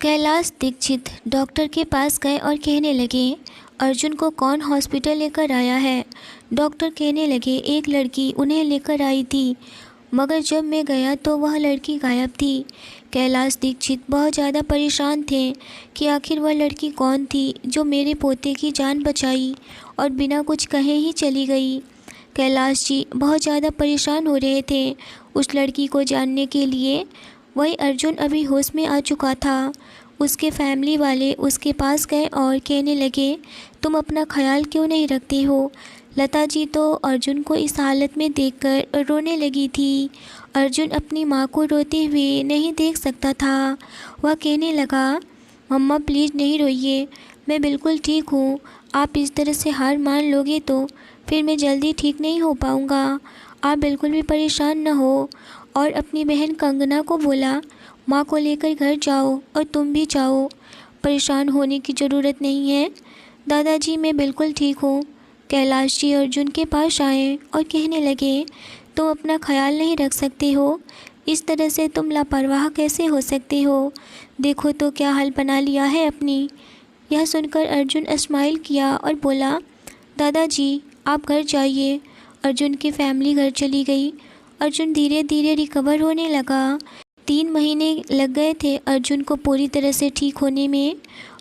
Kailash Dixit doctor के पास गए और कहने लगे, अर्जुन को कौन हॉस्पिटल लेकर आया है। डॉक्टर कहने लगे, एक लड़की उन्हें लेकर आई थी, मगर जब मैं गया तो वह लड़की गायब थी। कैलाश दीक्षित बहुत ज़्यादा परेशान थे कि आखिर वह लड़की कौन थी जो मेरे पोते की जान बचाई और बिना कुछ कहे ही चली गई। कैलाश जी बहुत ज़्यादा परेशान हो रहे थे उस लड़की को जानने के लिए। वही अर्जुन अभी होश में आ चुका था। उसके फैमिली वाले उसके पास गए और कहने लगे, तुम अपना ख्याल क्यों नहीं रखते हो। लता जी तो अर्जुन को इस हालत में देखकर रोने लगी थी। अर्जुन अपनी माँ को रोते हुए नहीं देख सकता था। वह कहने लगा, मम्मा प्लीज़ नहीं रोइए, मैं बिल्कुल ठीक हूँ। आप इस तरह से हार मान लोगे तो फिर मैं जल्दी ठीक नहीं हो पाऊँगा। आप बिल्कुल भी परेशान न हो। और अपनी बहन कंगना को बोला, माँ को लेकर घर जाओ और तुम भी जाओ, परेशान होने की ज़रूरत नहीं है। दादाजी मैं बिल्कुल ठीक हूँ। कैलाश जी अर्जुन के पास आए और कहने लगे, तुम अपना ख्याल नहीं रख सकते हो, इस तरह से तुम लापरवाह कैसे हो सकते हो। देखो तो क्या हाल बना लिया है अपनी। यह सुनकर अर्जुन स्माइल किया और बोला, दादाजी आप घर जाइए। अर्जुन की फैमिली घर चली गई। अर्जुन धीरे धीरे रिकवर होने लगा। 3 महीने लग गए थे अर्जुन को पूरी तरह से ठीक होने में।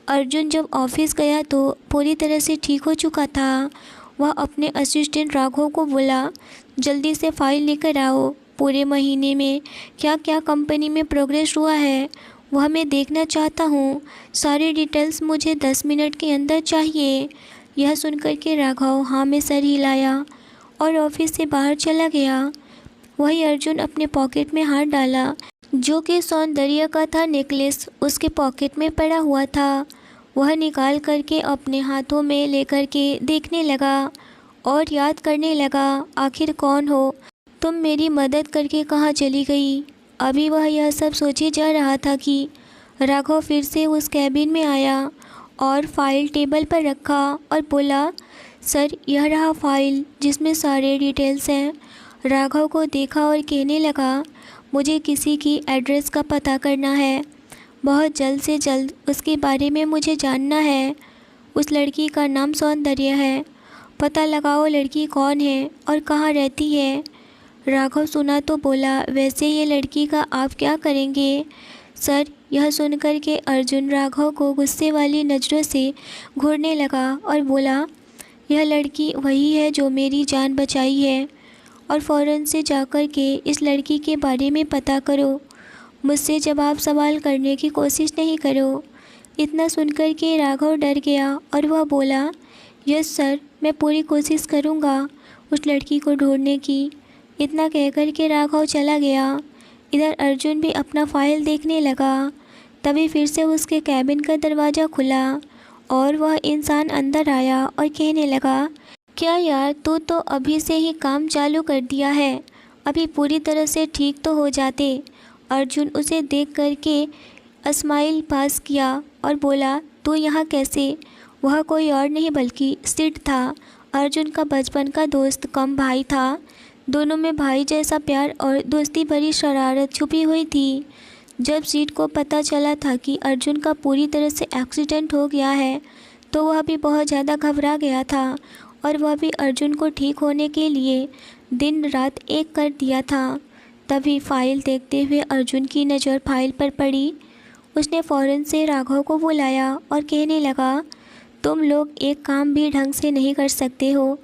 अर्जुन जब ऑफिस गया तो पूरी तरह से ठीक हो चुका था। वह अपने असिस्टेंट राघव को बोला, जल्दी से फाइल लेकर आओ, पूरे महीने में क्या क्या कंपनी में प्रोग्रेस हुआ है वह मैं देखना चाहता हूँ। सारी डिटेल्स मुझे 10 मिनट के अंदर चाहिए। यह सुनकर के राघव हाँ में सर हिलाया और ऑफिस से बाहर चला गया। वही अर्जुन अपने पॉकेट में हाथ डाला, जो कि सौंदर्य का था नेकलेस उसके पॉकेट में पड़ा हुआ था। वह निकाल करके अपने हाथों में लेकर के देखने लगा और याद करने लगा, आखिर कौन हो तुम, मेरी मदद करके कहाँ चली गई। अभी वह यह सब सोचे जा रहा था कि राघव फिर से उस कैबिन में आया और फाइल टेबल पर रखा और बोला, सर यह रहा फाइल जिसमें सारे डिटेल्स हैं। राघव को देखा और कहने लगा, मुझे किसी की एड्रेस का पता करना है, बहुत जल्द से जल्द उसके बारे में मुझे जानना है। उस लड़की का नाम सौंदर्य है, पता लगाओ लड़की कौन है और कहाँ रहती है। राघव सुना तो बोला, वैसे ये लड़की का आप क्या करेंगे। सर यह सुनकर के अर्जुन राघव को गुस्से वाली नज़रों से घूरने लगा और बोला, यह लड़की वही है जो मेरी जान बचाई है, और फ़ौरन से जाकर के इस लड़की के बारे में पता करो, मुझसे जवाब सवाल करने की कोशिश नहीं करो। इतना सुनकर के राघव डर गया और वह बोला, यस सर, मैं पूरी कोशिश करूँगा उस लड़की को ढूंढने की। इतना कहकर के राघव चला गया। इधर अर्जुन भी अपना फाइल देखने लगा। तभी फिर से उसके कैबिन का दरवाज़ा खुला और वह इंसान अंदर आया और कहने लगा, क्या यार तू तो अभी से ही काम चालू कर दिया है, अभी पूरी तरह से ठीक तो हो जाते। अर्जुन उसे देख करके स्माइल पास किया और बोला, तू यहाँ कैसे। वह कोई और नहीं बल्कि सिड था, अर्जुन का बचपन का दोस्त कम भाई था। दोनों में भाई जैसा प्यार और दोस्ती भरी शरारत छुपी हुई थी। जब सिड को पता चला था कि अर्जुन का पूरी तरह से एक्सीडेंट हो गया है तो वह भी बहुत ज़्यादा घबरा गया था और वह भी अर्जुन को ठीक होने के लिए दिन रात एक कर दिया था। तभी फाइल देखते हुए अर्जुन की नज़र फाइल पर पड़ी। उसने फ़ौरन से राघव को बुलाया और कहने लगा, तुम लोग एक काम भी ढंग से नहीं कर सकते हो।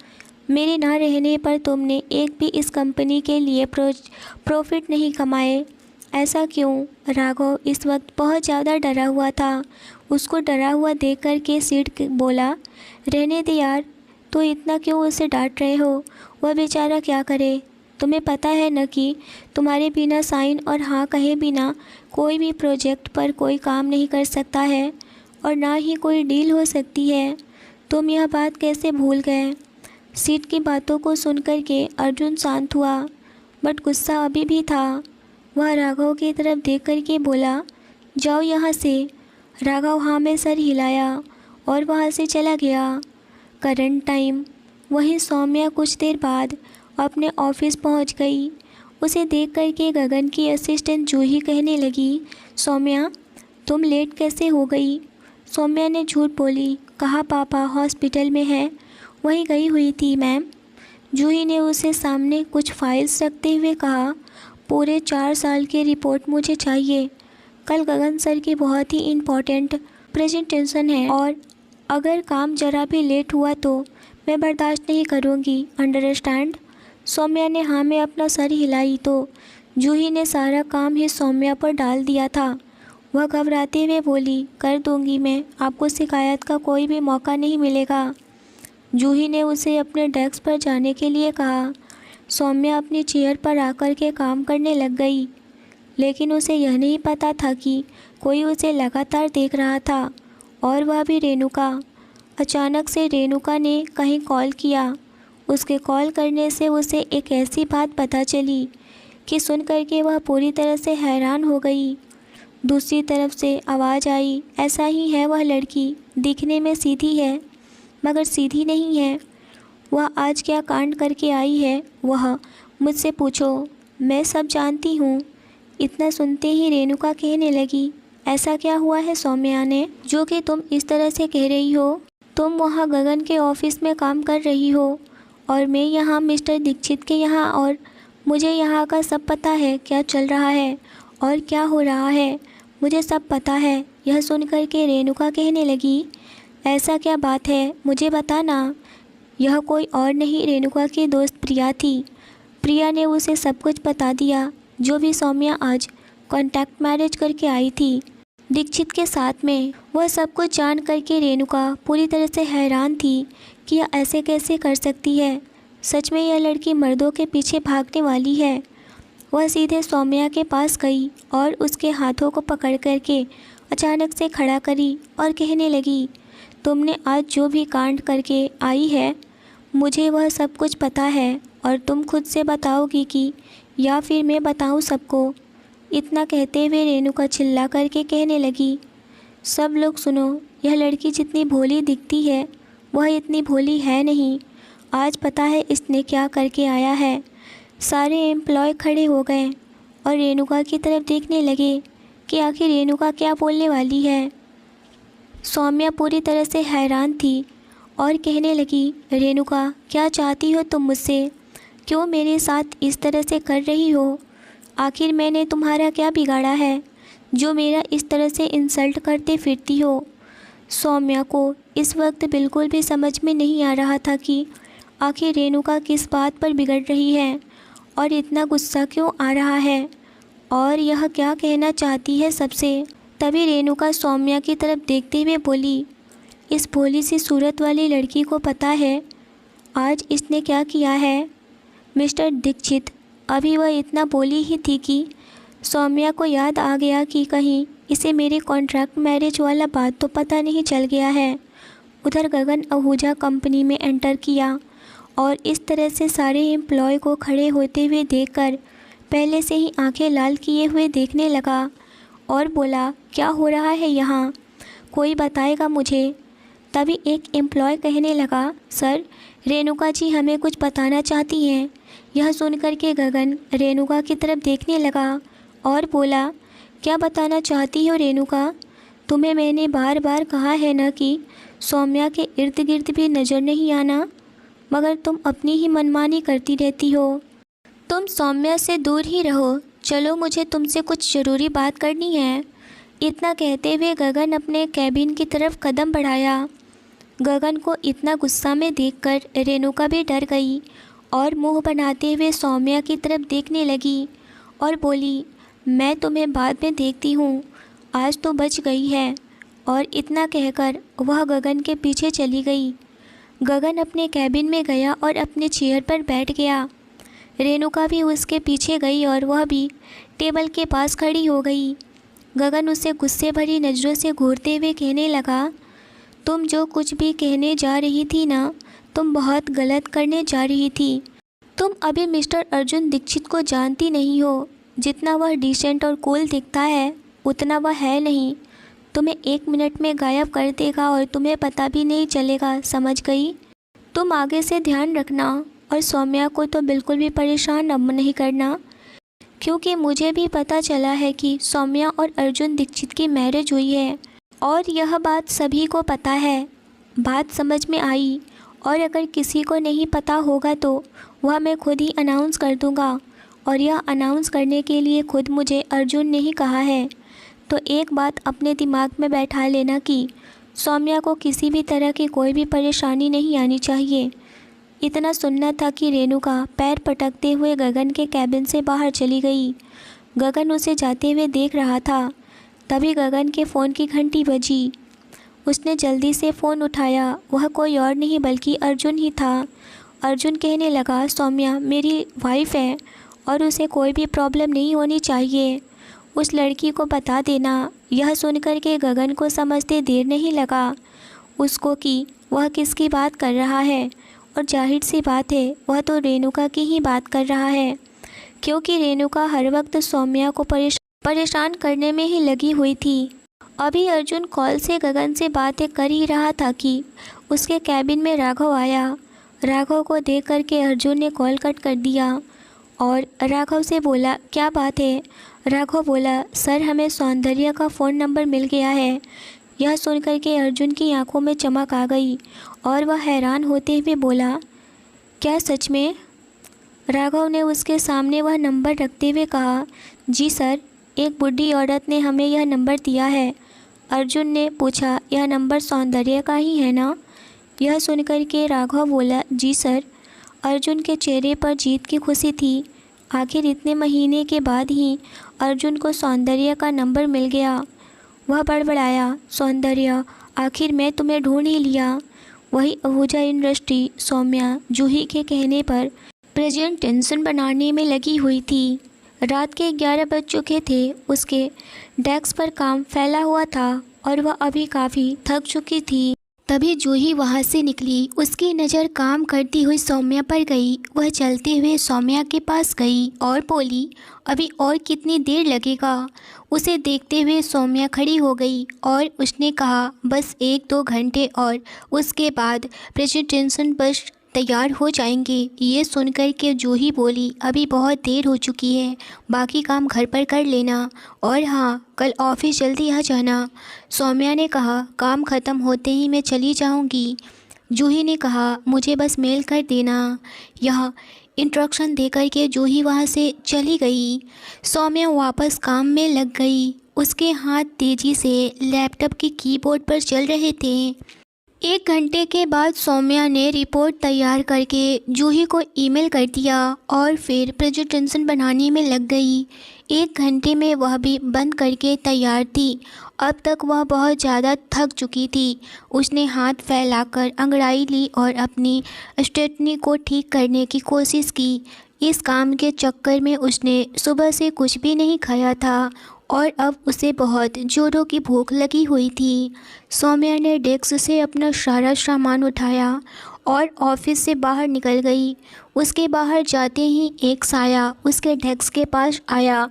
मेरे ना रहने पर तुमने एक भी इस कंपनी के लिए प्रॉफिट नहीं कमाए। ऐसा क्यों। राघव इस वक्त बहुत ज़्यादा डरा हुआ था। उसको डरा हुआ देख कर के सिड बोला, रहने दे यार, तो इतना क्यों उसे डांट रहे हो, वह बेचारा क्या करे। तुम्हें पता है न कि तुम्हारे बिना साइन और हाँ कहे बिना कोई भी प्रोजेक्ट पर कोई काम नहीं कर सकता है और ना ही कोई डील हो सकती है। तुम यह बात कैसे भूल गए। सिड की बातों को सुनकर के अर्जुन शांत हुआ, बट गुस्सा अभी भी था। वह राघव की तरफ देख कर के बोला, जाओ यहाँ से। राघव हाँ में सर हिलाया और वहाँ से चला गया। Current time. वहीं सौम्या कुछ देर बाद अपने ऑफिस पहुँच गई। उसे देख कर के गगन की असिस्टेंट जूही कहने लगी, सौम्या तुम लेट कैसे हो गई? सौम्या ने झूठ बोली। कहा पापा हॉस्पिटल में है, वहीं गई हुई थी मैम। जूही ने उसे सामने कुछ फाइल्स रखते हुए कहा, पूरे 4 साल की रिपोर्ट मुझे चाहिए। कल गगन सर की बहुत ही इम्पोर्टेंट प्रेजेंटेशन है और अगर काम ज़रा भी लेट हुआ तो मैं बर्दाश्त नहीं करूँगी, अंडरस्टैंड? सौम्या ने हाँ में अपना सर हिलाई तो जूही ने सारा काम ही सौम्या पर डाल दिया था। वह घबराते हुए बोली, कर दूंगी मैं, आपको शिकायत का कोई भी मौका नहीं मिलेगा। जूही ने उसे अपने डेस्क पर जाने के लिए कहा। सौम्या अपनी चेयर पर आकर के काम करने लग गई, लेकिन उसे यह नहीं पता था कि कोई उसे लगातार देख रहा था, और वह भी रेणुका। अचानक से रेणुका ने कहीं कॉल किया। उसके कॉल करने से उसे एक ऐसी बात पता चली कि सुन करके वह पूरी तरह से हैरान हो गई। दूसरी तरफ से आवाज़ आई, ऐसा ही है वह लड़की, दिखने में सीधी है मगर सीधी नहीं है। वह आज क्या कांड करके आई है वह मुझसे पूछो, मैं सब जानती हूँ। इतना सुनते ही रेणुका कहने लगी, ऐसा क्या हुआ है सौम्या ने जो कि तुम इस तरह से कह रही हो? तुम वहाँ गगन के ऑफिस में काम कर रही हो और मैं यहाँ मिस्टर दीक्षित के यहाँ, और मुझे यहाँ का सब पता है, क्या चल रहा है और क्या हो रहा है, मुझे सब पता है। यह सुनकर के रेणुका कहने लगी, ऐसा क्या बात है, मुझे बताना। यह कोई और नहीं रेणुका की दोस्त प्रिया थी। प्रिया ने उसे सब कुछ बता दिया, जो भी सौम्या आज कॉन्टैक्ट मैरिज करके आई थी दीक्षित के साथ में। वह सब कुछ जान करके रेणुका पूरी तरह से हैरान थी कि यह ऐसे कैसे कर सकती है। सच में यह लड़की मर्दों के पीछे भागने वाली है। वह सीधे सौम्या के पास गई और उसके हाथों को पकड़ करके अचानक से खड़ा करी और कहने लगी, तुमने आज जो भी कांड करके आई है, मुझे वह सब कुछ पता है और तुम खुद से बताओगी कि या फिर मैं बताऊं सबको? इतना कहते हुए रेणुका चिल्ला करके कहने लगी, सब लोग सुनो, यह लड़की जितनी भोली दिखती है वह इतनी भोली है नहीं। आज पता है इसने क्या करके आया है। सारे एम्प्लॉय खड़े हो गए और रेणुका की तरफ देखने लगे कि आखिर रेणुका क्या बोलने वाली है। सौम्या पूरी तरह से हैरान थी और कहने लगी, रेणुका क्या चाहती हो तुम मुझसे? क्यों मेरे साथ इस तरह से कर रही हो? आखिर मैंने तुम्हारा क्या बिगाड़ा है जो मेरा इस तरह से इंसल्ट करते फिरती हो? सौम्या को इस वक्त बिल्कुल भी समझ में नहीं आ रहा था कि आखिर रेणुका किस बात पर बिगड़ रही है और इतना गुस्सा क्यों आ रहा है और यह क्या कहना चाहती है सबसे। तभी रेणुका सौम्या की तरफ देखते हुए बोली, इस भोली सी सूरत वाली लड़की को पता है आज इसने क्या किया है? मिस्टर दीक्षित। अभी वह इतना बोली ही थी कि सौम्या को याद आ गया कि कहीं इसे मेरे कॉन्ट्रैक्ट मैरिज वाला बात तो पता नहीं चल गया है। उधर गगन आहूजा कंपनी में एंटर किया और इस तरह से सारे एम्प्लॉय को खड़े होते हुए देखकर पहले से ही आंखें लाल किए हुए देखने लगा और बोला, क्या हो रहा है यहाँ, कोई बताएगा मुझे? तभी एक एम्प्लॉय कहने लगा, सर रेणुका जी हमें कुछ बताना चाहती हैं। यह सुनकर के गगन रेणुका की तरफ देखने लगा और बोला, क्या बताना चाहती हो रेणुका? तुम्हें मैंने बार बार कहा है ना कि सौम्या के इर्द गिर्द भी नज़र नहीं आना, मगर तुम अपनी ही मनमानी करती रहती हो। तुम सौम्या से दूर ही रहो। चलो मुझे तुमसे कुछ ज़रूरी बात करनी है। इतना कहते हुए गगन अपने कैबिन की तरफ कदम बढ़ाया। गगन को इतना गुस्सा में देखकर रेणुका भी डर गई और मुंह बनाते हुए सौम्या की तरफ देखने लगी और बोली, मैं तुम्हें बाद में देखती हूँ, आज तो बच गई है। और इतना कहकर वह गगन के पीछे चली गई। गगन अपने कैबिन में गया और अपने चेयर पर बैठ गया। रेणुका भी उसके पीछे गई और वह भी टेबल के पास खड़ी हो गई। गगन उसे गुस्से भरी नज़रों से घूरते हुए कहने लगा, तुम जो कुछ भी कहने जा रही थी ना, तुम बहुत गलत करने जा रही थी। तुम अभी मिस्टर अर्जुन दीक्षित को जानती नहीं हो। जितना वह डिसेंट और कूल दिखता है उतना वह है नहीं। तुम्हें 1 मिनट में गायब कर देगा और तुम्हें पता भी नहीं चलेगा, समझ गई? तुम आगे से ध्यान रखना और सौम्या को तो बिल्कुल भी परेशान अब नहीं करना। क्योंकि मुझे भी पता चला है कि सौम्या और अर्जुन दीक्षित की मैरिज हुई है और यह बात सभी को पता है। बात समझ में आई, और अगर किसी को नहीं पता होगा तो वह मैं खुद ही अनाउंस कर दूंगा, और यह अनाउंस करने के लिए खुद मुझे अर्जुन ने ही कहा है। तो एक बात अपने दिमाग में बैठा लेना कि सौम्या को किसी भी तरह की कोई भी परेशानी नहीं आनी चाहिए। इतना सुनना था कि रेणुका पैर पटकते हुए गगन के कैबिन से बाहर चली गई। गगन उसे जाते हुए देख रहा था। तभी गगन के फ़ोन की घंटी बजी। उसने जल्दी से फ़ोन उठाया। वह कोई और नहीं बल्कि अर्जुन ही था। अर्जुन कहने लगा, सौम्या मेरी वाइफ है और उसे कोई भी प्रॉब्लम नहीं होनी चाहिए। उस लड़की को बता देना। यह सुनकर के गगन को समझते देर नहीं लगा उसको कि वह किसकी बात कर रहा है, और जाहिर सी बात है वह तो रेणुका की ही बात कर रहा है, क्योंकि रेणुका हर वक्त सौम्या को परेशान करने में ही लगी हुई थी। अभी अर्जुन कॉल से गगन से बातें कर ही रहा था कि उसके कैबिन में राघव आया। राघव को देख करके अर्जुन ने कॉल कट कर दिया और राघव से बोला, क्या बात है? राघव बोला, सर हमें सौंदर्य का फ़ोन नंबर मिल गया है। यह सुनकर के अर्जुन की आंखों में चमक आ गई और वह हैरान होते हुए बोला, क्या सच में? राघव ने उसके सामने वह नंबर रखते हुए कहा, जी सर, एक बुढ़ी औरत ने हमें यह नंबर दिया है। अर्जुन ने पूछा, यह नंबर सौंदर्य का ही है ना? यह सुनकर के राघव बोला, जी सर। अर्जुन के चेहरे पर जीत की खुशी थी। आखिर इतने महीने के बाद ही अर्जुन को सौंदर्य का नंबर मिल गया। वह बड़बड़ाया, सौंदर्य, आखिर मैं तुम्हें ढूंढ ही लिया। वही आहूजा इंडस्ट्री सौम्या जूही के कहने पर प्रेजेंटेशन बनाने में लगी हुई थी। रात के 11 बज चुके थे। उसके डेस्क पर काम फैला हुआ था और वह अभी काफ़ी थक चुकी थी। तभी जूही वहाँ से निकली। उसकी नज़र काम करती हुई सौम्या पर गई। वह चलते हुए सौम्या के पास गई और बोली, अभी और कितनी देर लगेगा? उसे देखते हुए सौम्या खड़ी हो गई और उसने कहा, बस 1-2 घंटे और उसके बाद प्रेजेंटेशन बस तैयार हो जाएंगे। ये सुनकर के जूही बोली, अभी बहुत देर हो चुकी है, बाकी काम घर पर कर लेना, और हाँ, कल ऑफिस जल्दी आ जाना। सौम्या ने कहा, काम ख़त्म होते ही मैं चली जाऊंगी। जूही ने कहा, मुझे बस मेल कर देना। यह इंस्ट्रक्शन देकर के जूही वहाँ से चली गई। सौम्या वापस काम में लग गई। उसके हाथ तेज़ी से लैपटॉप के कीबोर्ड पर चल रहे थे। 1 घंटे के बाद सौम्या ने रिपोर्ट तैयार करके जूही को ईमेल कर दिया और फिर प्रेजेंटेशन बनाने में लग गई। 1 घंटे में वह भी बंद करके तैयार थी। अब तक वह बहुत ज़्यादा थक चुकी थी। उसने हाथ फैलाकर अंगड़ाई ली और अपनी स्टेटनी को ठीक करने की कोशिश की। इस काम के चक्कर में उसने सुबह से कुछ भी नहीं खाया था और अब उसे बहुत ज़ोरों की भूख लगी हुई थी। सौम्या ने डेस्क से अपना सारा सामान उठाया और ऑफिस से बाहर निकल गई। उसके बाहर जाते ही एक साया उसके डेस्क के पास आया।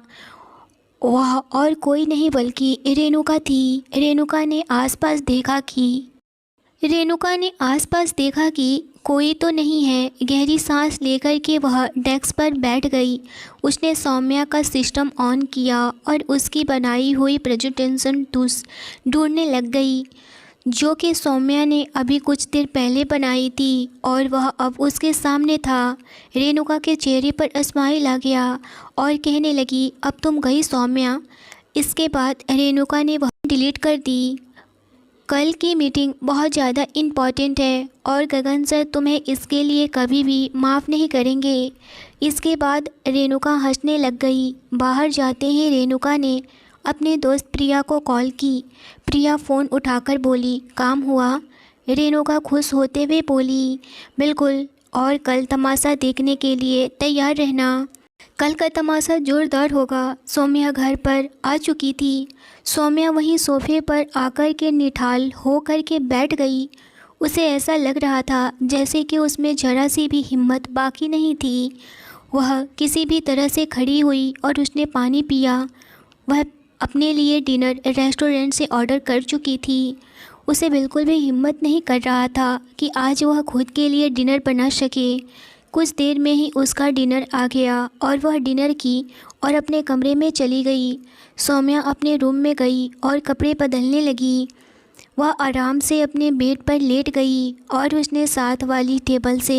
वह और कोई नहीं बल्कि रेणुका थी। रेणुका ने आसपास देखा कि कोई तो नहीं है। गहरी सांस लेकर के वह डेस्क पर बैठ गई। उसने सौम्या का सिस्टम ऑन किया और उसकी बनाई हुई प्रेजेंटेशन ढूंढने लग गई, जो कि सौम्या ने अभी कुछ देर पहले बनाई थी और वह अब उसके सामने था। रेणुका के चेहरे पर स्माइल आ गया और कहने लगी, अब तुम गई सौम्या। इसके बाद रेणुका ने वह डिलीट कर दी। कल की मीटिंग बहुत ज़्यादा इम्पॉर्टेंट है और गगन सर तुम्हें इसके लिए कभी भी माफ़ नहीं करेंगे। इसके बाद रेणुका हंसने लग गई। बाहर जाते ही रेणुका ने अपने दोस्त प्रिया को कॉल की। प्रिया फ़ोन उठाकर बोली, काम हुआ? रेणुका खुश होते हुए बोली, बिल्कुल, और कल तमाशा देखने के लिए तैयार रहना। कल का तमाशा ज़ोरदार होगा। सौम्या घर पर आ चुकी थी। सौम्या वहीं सोफे पर आकर के निठाल हो कर के बैठ गई। उसे ऐसा लग रहा था जैसे कि उसमें जरा सी भी हिम्मत बाकी नहीं थी। वह किसी भी तरह से खड़ी हुई और उसने पानी पिया। वह अपने लिए डिनर रेस्टोरेंट से ऑर्डर कर चुकी थी। उसे बिल्कुल भी हिम्मत नहीं कर रहा था कि आज वह खुद के लिए डिनर बना सके। कुछ देर में ही उसका डिनर आ गया और वह डिनर की और अपने कमरे में चली गई। सौम्या अपने रूम में गई और कपड़े बदलने लगी। वह आराम से अपने बेड पर लेट गई और उसने साथ वाली टेबल से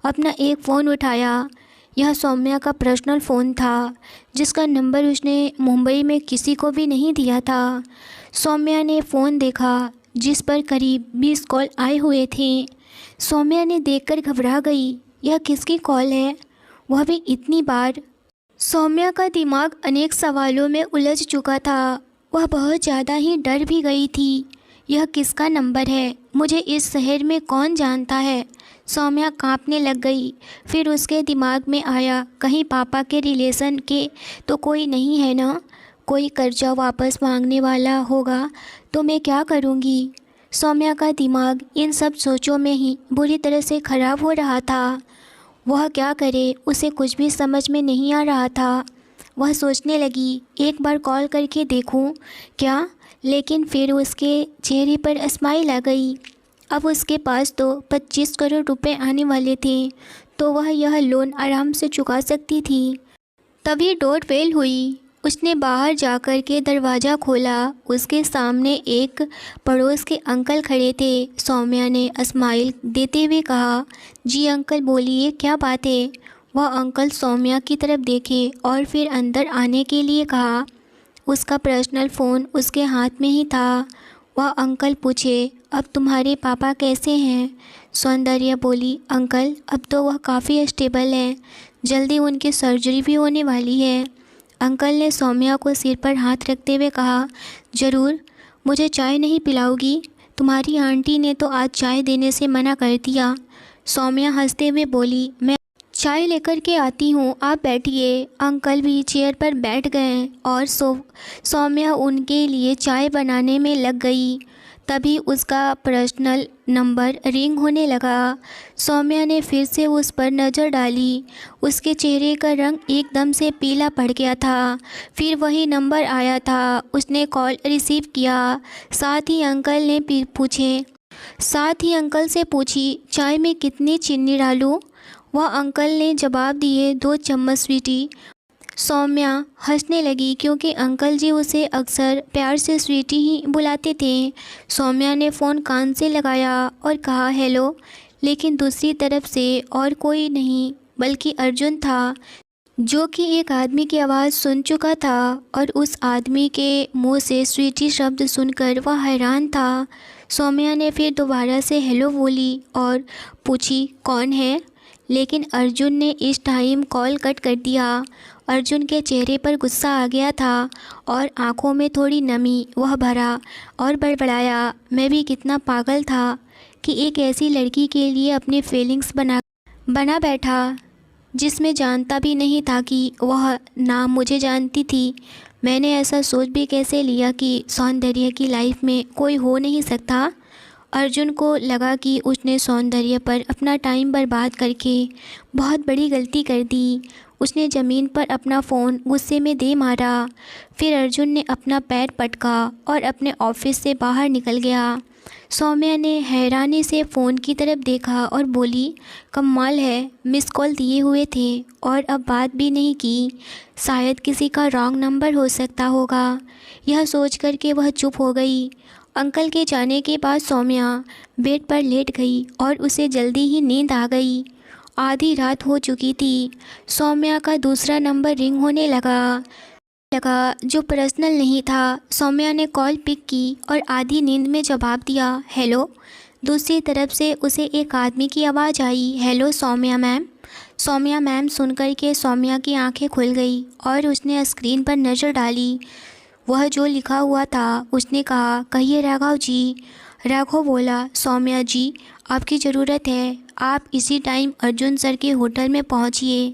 अपना एक फ़ोन उठाया। यह सौम्या का पर्सनल फ़ोन था, जिसका नंबर उसने मुंबई में किसी को भी नहीं दिया था। सौम्या ने फ़ोन देखा, जिस पर करीब 20 कॉल आए हुए थे। सौम्या ने देखकर घबरा गई। यह किसकी कॉल है, वह भी इतनी बार? सौम्या का दिमाग अनेक सवालों में उलझ चुका था। वह बहुत ज़्यादा ही डर भी गई थी। यह किसका नंबर है? मुझे इस शहर में कौन जानता है? सौम्या कांपने लग गई। फिर उसके दिमाग में आया, कहीं पापा के रिलेशन के तो कोई नहीं है ना? कोई कर्जा वापस मांगने वाला होगा तो मैं क्या करूँगी? सौम्या का दिमाग इन सब सोचों में ही बुरी तरह से ख़राब हो रहा था। वह क्या करे, उसे कुछ भी समझ में नहीं आ रहा था। वह सोचने लगी, एक बार कॉल करके देखूं क्या, लेकिन फिर उसके चेहरे पर स्माइल आ गई। अब उसके पास तो 25 करोड़ रुपए आने वाले थे, तो वह यह लोन आराम से चुका सकती थी। तभी डोर बेल हुई। उसने बाहर जाकर के दरवाज़ा खोला। उसके सामने एक पड़ोस के अंकल खड़े थे। सौम्या ने स्माइल देते हुए कहा, जी अंकल बोलिए, क्या बात है? वह अंकल सौम्या की तरफ देखे और फिर अंदर आने के लिए कहा। उसका पर्सनल फ़ोन उसके हाथ में ही था। वह अंकल पूछे, अब तुम्हारे पापा कैसे हैं? सौंदर्या बोली, अंकल अब तो वह काफ़ी स्टेबल है, जल्दी उनकी सर्जरी भी होने वाली है। अंकल ने सौम्या को सिर पर हाथ रखते हुए कहा, ज़रूर, मुझे चाय नहीं पिलाओगी? तुम्हारी आंटी ने तो आज चाय देने से मना कर दिया। सौम्या हंसते हुए बोली, मैं चाय लेकर के आती हूँ, आप बैठिए। अंकल भी चेयर पर बैठ गए और सौम्या उनके लिए चाय बनाने में लग गई। तभी उसका पर्सनल नंबर रिंग होने लगा। सौम्या ने फिर से उस पर नज़र डाली। उसके चेहरे का रंग एकदम से पीला पड़ गया था। फिर वही नंबर आया था। उसने कॉल रिसीव किया। साथ ही अंकल से पूछी, चाय में कितनी चीनी डालूं? वह अंकल ने जवाब दिए, 2 चम्मच स्वीटी। सौम्या हंसने लगी, क्योंकि अंकल जी उसे अक्सर प्यार से स्वीटी ही बुलाते थे। सौम्या ने फ़ोन कान से लगाया और कहा, हेलो, लेकिन दूसरी तरफ से और कोई नहीं बल्कि अर्जुन था, जो कि एक आदमी की आवाज़ सुन चुका था। और उस आदमी के मुंह से स्वीटी शब्द सुनकर वह हैरान था। सौम्या ने फिर दोबारा से हेलो बोली और पूछी, कौन है? लेकिन अर्जुन ने इस टाइम कॉल कट कर दिया। अर्जुन के चेहरे पर गुस्सा आ गया था और आंखों में थोड़ी नमी। वह भरा और बड़बड़ाया, मैं भी कितना पागल था कि एक ऐसी लड़की के लिए अपनी फीलिंग्स बना बैठा, जिसमें जानता भी नहीं था कि वह नाम मुझे जानती थी। मैंने ऐसा सोच भी कैसे लिया कि सौंदर्य की लाइफ में कोई हो नहीं सकता। अर्जुन को लगा कि उसने सौंदर्य पर अपना टाइम बर्बाद करके बहुत बड़ी गलती कर दी। उसने ज़मीन पर अपना फ़ोन गुस्से में दे मारा। फिर अर्जुन ने अपना पैर पटका और अपने ऑफिस से बाहर निकल गया। सौम्या ने हैरानी से फ़ोन की तरफ देखा और बोली, कमाल है, मिस कॉल दिए हुए थे और अब बात भी नहीं की। शायद किसी का रॉन्ग नंबर हो सकता होगा। यह सोच कर के वह चुप हो गई। अंकल के जाने के बाद सौम्या बेड पर लेट गई और उसे जल्दी ही नींद आ गई। आधी रात हो चुकी थी। सौम्या का दूसरा नंबर रिंग होने लगा, जो पर्सनल नहीं था। सौम्या ने कॉल पिक की और आधी नींद में जवाब दिया, हेलो। दूसरी तरफ से उसे एक आदमी की आवाज़ आई, hello Soumya ma'am. Soumya ma'am सुनकर के सौम्या की आंखें खुल गई और उसने स्क्रीन पर नज़र डाली। वह जो लिखा हुआ था, उसने कहा, कहिए राघव जी। राघव बोला, सौम्या जी, आपकी ज़रूरत है, आप इसी टाइम अर्जुन सर के होटल में पहुंचिए।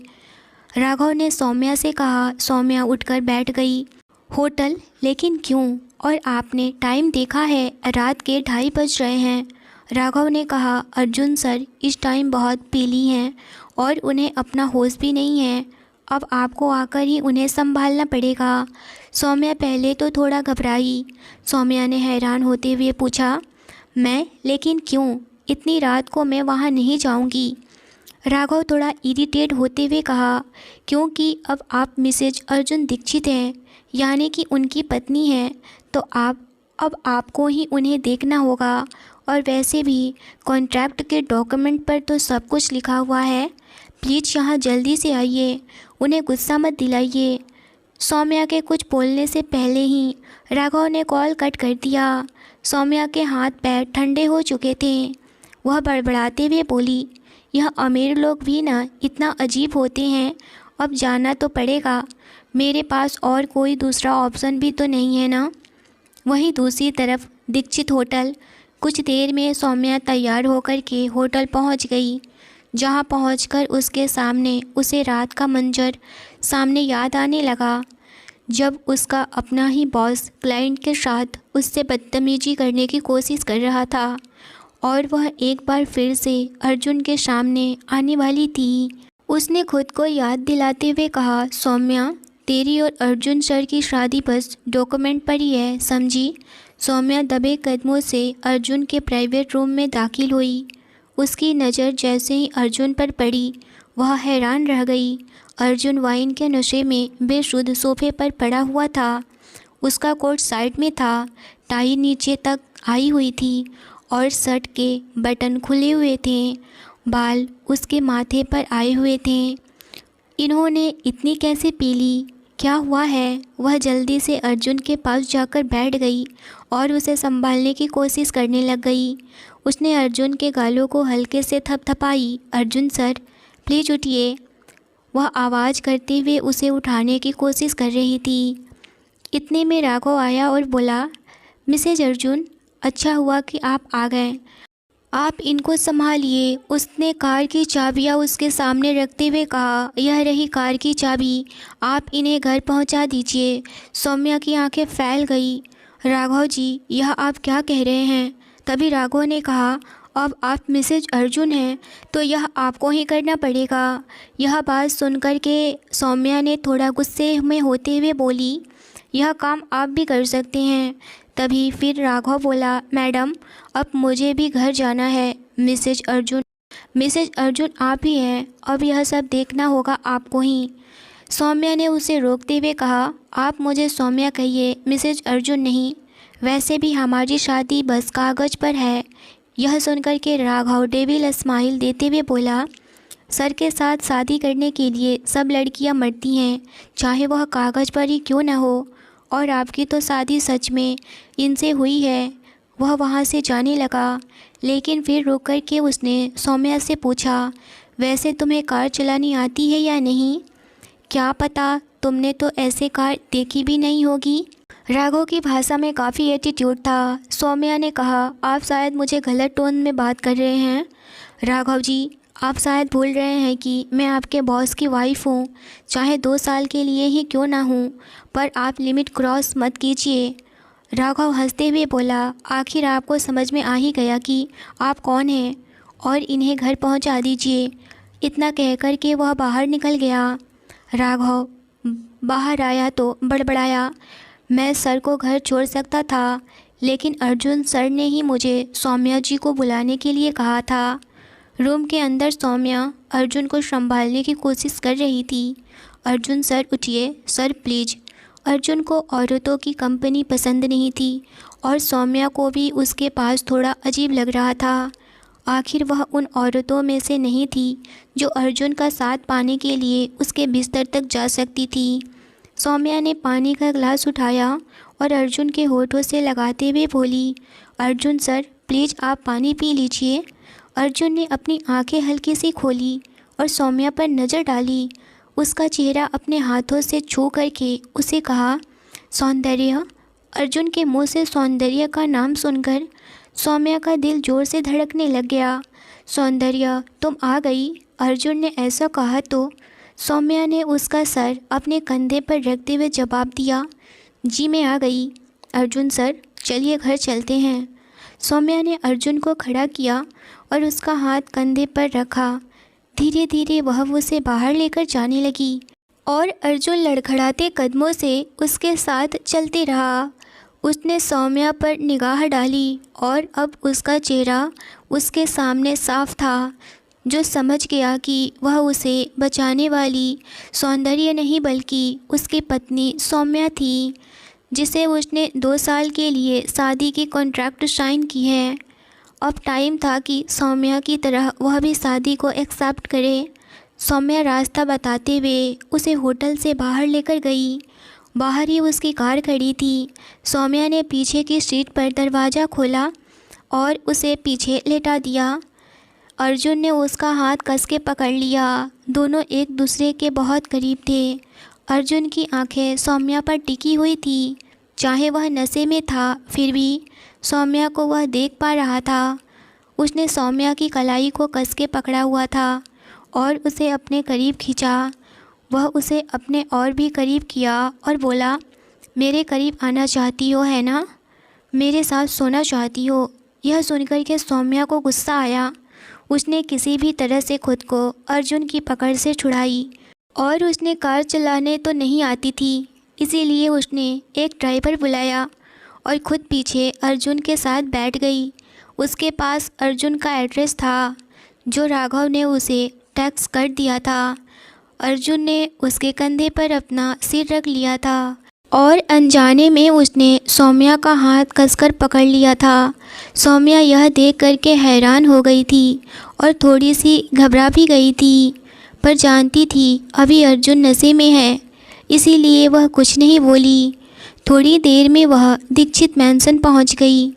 राघव ने सौम्या से कहा। सौम्या उठकर बैठ गई। होटल? लेकिन क्यों? और आपने टाइम देखा है, रात के 2:30 बज रहे हैं। राघव ने कहा, अर्जुन सर इस टाइम बहुत पीली हैं और उन्हें अपना होश भी नहीं है। अब आपको आकर ही उन्हें संभालना पड़ेगा। सौम्या पहले तो थोड़ा घबराई। सौम्या ने हैरान होते हुए पूछा, मैं? लेकिन क्यों? इतनी रात को मैं वहाँ नहीं जाऊँगी। राघव थोड़ा इरिटेट होते हुए कहा, क्योंकि अब आप मिसेज अर्जुन दीक्षित हैं, यानी कि उनकी पत्नी हैं, तो अब आपको ही उन्हें देखना होगा। और वैसे भी कॉन्ट्रैक्ट के डॉक्यूमेंट पर तो सब कुछ लिखा हुआ है। प्लीज़ यहाँ जल्दी से आइए, उन्हें गुस्सा मत दिलाइए। सौम्या के कुछ बोलने से पहले ही राघव ने कॉल कट कर दिया। सौम्या के हाथ पैर ठंडे हो चुके थे। वह बड़बड़ाते हुए बोली, यह अमीर लोग भी ना इतना अजीब होते हैं। अब जाना तो पड़ेगा, मेरे पास और कोई दूसरा ऑप्शन भी तो नहीं है ना। वहीं दूसरी तरफ दीक्षित होटल। कुछ देर में सौम्या तैयार होकर के होटल पहुंच गई, जहां पहुंचकर उसके सामने उसे रात का मंजर सामने याद आने लगा, जब उसका अपना ही बॉस क्लाइंट के साथ उससे बदतमीजी करने की कोशिश कर रहा था और वह एक बार फिर से अर्जुन के सामने आने वाली थी। उसने खुद को याद दिलाते हुए कहा, सौम्या, तेरी और अर्जुन सर की शादी बस डॉक्यूमेंट पर ही है, समझी। सौम्या दबे कदमों से अर्जुन के प्राइवेट रूम में दाखिल हुई। उसकी नज़र जैसे ही अर्जुन पर पड़ी, वह हैरान रह गई। अर्जुन वाइन के नशे में बेसुध सोफे पर पड़ा हुआ था। उसका कोट साइड में था, टाई नीचे तक आई हुई थी और शर्ट के बटन खुले हुए थे। बाल उसके माथे पर आए हुए थे। इन्होंने इतनी कैसे पी ली? क्या हुआ है? वह जल्दी से अर्जुन के पास जाकर बैठ गई और उसे संभालने की कोशिश करने लग गई। उसने अर्जुन के गालों को हल्के से थपथपाई। अर्जुन सर, प्लीज़ उठिए। वह आवाज़ करते हुए उसे उठाने की कोशिश कर रही थी। इतने में राघव आया और बोला, मिसेज अर्जुन, अच्छा हुआ कि आप आ गए, आप इनको संभालिए। उसने कार की चाबियां उसके सामने रखते हुए कहा, यह रही कार की चाबी, आप इन्हें घर पहुंचा दीजिए। सौम्या की आंखें फैल गई। राघव जी, यह आप क्या कह रहे हैं? तभी राघव ने कहा, अब आप मिसेज अर्जुन हैं तो यह आपको ही करना पड़ेगा। यह बात सुनकर के सौम्या ने थोड़ा गुस्से में होते हुए बोली, यह काम आप भी कर सकते हैं। तभी फिर राघव बोला, मैडम, अब मुझे भी घर जाना है। मिसेज अर्जुन आप ही हैं, अब यह सब देखना होगा आपको ही। सौम्या ने उसे रोकते हुए कहा, आप मुझे सौम्या कहिए, मिसेज अर्जुन नहीं। वैसे भी हमारी शादी बस कागज़ पर है। यह सुनकर के राघव डेविल स्माइल देते हुए बोला, सर के साथ शादी करने के लिए सब लड़कियां मरती हैं, चाहे वह कागज़ पर ही क्यों न हो। और आपकी तो शादी सच में इनसे हुई है। वह वहाँ से जाने लगा, लेकिन फिर रुक कर के उसने सौम्या से पूछा, वैसे तुम्हें कार चलानी आती है या नहीं? क्या पता, तुमने तो ऐसे कार देखी भी नहीं होगी। राघव की भाषा में काफ़ी एटीट्यूड था। सौम्या ने कहा, आप शायद मुझे गलत टोन में बात कर रहे हैं। राघव जी, आप शायद भूल रहे हैं कि मैं आपके बॉस की वाइफ हूँ, चाहे 2 साल के लिए ही क्यों ना हूँ, पर आप लिमिट क्रॉस मत कीजिए। राघव हंसते हुए बोला, आखिर आपको समझ में आ ही गया कि आप कौन हैं, और इन्हें घर पहुँचा दीजिए। इतना कहकर के वह बाहर निकल गया। राघव बाहर आया तो बड़बड़ाया, मैं सर को घर छोड़ सकता था, लेकिन अर्जुन सर ने ही मुझे सौम्या जी को बुलाने के लिए कहा था। रूम के अंदर सौम्या अर्जुन को संभालने की कोशिश कर रही थी। अर्जुन सर उठिए, सर प्लीज़। अर्जुन को औरतों की कंपनी पसंद नहीं थी और सौम्या को भी उसके पास थोड़ा अजीब लग रहा था। आखिर वह उन औरतों में से नहीं थी जो अर्जुन का साथ पाने के लिए उसके बिस्तर तक जा सकती थी। सौम्या ने पानी का ग्लास उठाया और अर्जुन के होठों से लगाते हुए बोली, अर्जुन सर प्लीज़ आप पानी पी लीजिए। अर्जुन ने अपनी आंखें हल्की सी खोली और सौम्या पर नज़र डाली। उसका चेहरा अपने हाथों से छू करके उसे कहा, सौंदर्य। अर्जुन के मुंह से सौंदर्य का नाम सुनकर सौम्या का दिल ज़ोर से धड़कने लग गया। सौंदर्य, तुम आ गई? अर्जुन ने ऐसा कहा तो सौम्या ने उसका सर अपने कंधे पर रखते हुए जवाब दिया, जी मैं आ गई। अर्जुन सर, चलिए घर चलते हैं। सौम्या ने अर्जुन को खड़ा किया और उसका हाथ कंधे पर रखा। धीरे धीरे वह उसे बाहर लेकर जाने लगी और अर्जुन लड़खड़ाते कदमों से उसके साथ चलते रहा। उसने सौम्या पर निगाह डाली और अब उसका चेहरा उसके सामने साफ था। जो समझ गया कि वह उसे बचाने वाली सौंदर्य नहीं बल्कि उसकी पत्नी सौम्या थी, जिसे उसने 2 साल के लिए शादी की कॉन्ट्रैक्ट साइन की है। अब टाइम था कि सौम्या की तरह वह भी शादी को एक्सेप्ट करे। सौम्या रास्ता बताते हुए उसे होटल से बाहर लेकर गई। बाहर ही उसकी कार खड़ी थी। सौम्या ने पीछे की सीट पर दरवाज़ा खोला और उसे पीछे लेटा दिया। अर्जुन ने उसका हाथ कस के पकड़ लिया। दोनों एक दूसरे के बहुत करीब थे। अर्जुन की आंखें सौम्या पर टिकी हुई थी। चाहे वह नशे में था, फिर भी सौम्या को वह देख पा रहा था। उसने सौम्या की कलाई को कस के पकड़ा हुआ था और उसे अपने करीब खींचा। वह उसे अपने और भी करीब किया और बोला, मेरे करीब आना चाहती हो है ना? मेरे साथ सोना चाहती हो? यह सुनकर के सौम्या को गुस्सा आया। उसने किसी भी तरह से खुद को अर्जुन की पकड़ से छुड़ाई और उसने कार चलाने तो नहीं आती थी, इसीलिए उसने एक ड्राइवर बुलाया और खुद पीछे अर्जुन के साथ बैठ गई। उसके पास अर्जुन का एड्रेस था जो राघव ने उसे टेक्स्ट कर दिया था। अर्जुन ने उसके कंधे पर अपना सिर रख लिया था और अनजाने में उसने सौम्या का हाथ कसकर पकड़ लिया था। सौम्या यह देख करके हैरान हो गई थी और थोड़ी सी घबरा भी गई थी, पर जानती थी अभी अर्जुन नशे में है, इसीलिए वह कुछ नहीं बोली। थोड़ी देर में वह दीक्षित मैंसन पहुंच गई।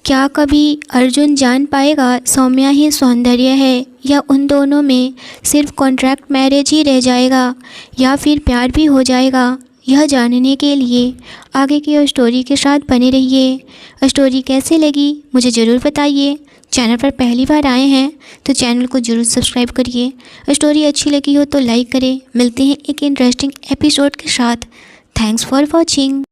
क्या कभी अर्जुन जान पाएगा सौम्या ही सौंदर्य है या उन दोनों में सिर्फ कॉन्ट्रैक्ट मैरिज ही रह जाएगा या फिर प्यार भी हो जाएगा? यह जानने के लिए आगे की स्टोरी के साथ बने रहिए। स्टोरी कैसे लगी मुझे ज़रूर बताइए। चैनल पर पहली बार आए हैं तो चैनल को ज़रूर सब्सक्राइब करिए। स्टोरी अच्छी लगी हो तो लाइक करें। मिलते हैं एक इंटरेस्टिंग एपिसोड के साथ। Thanks for watching.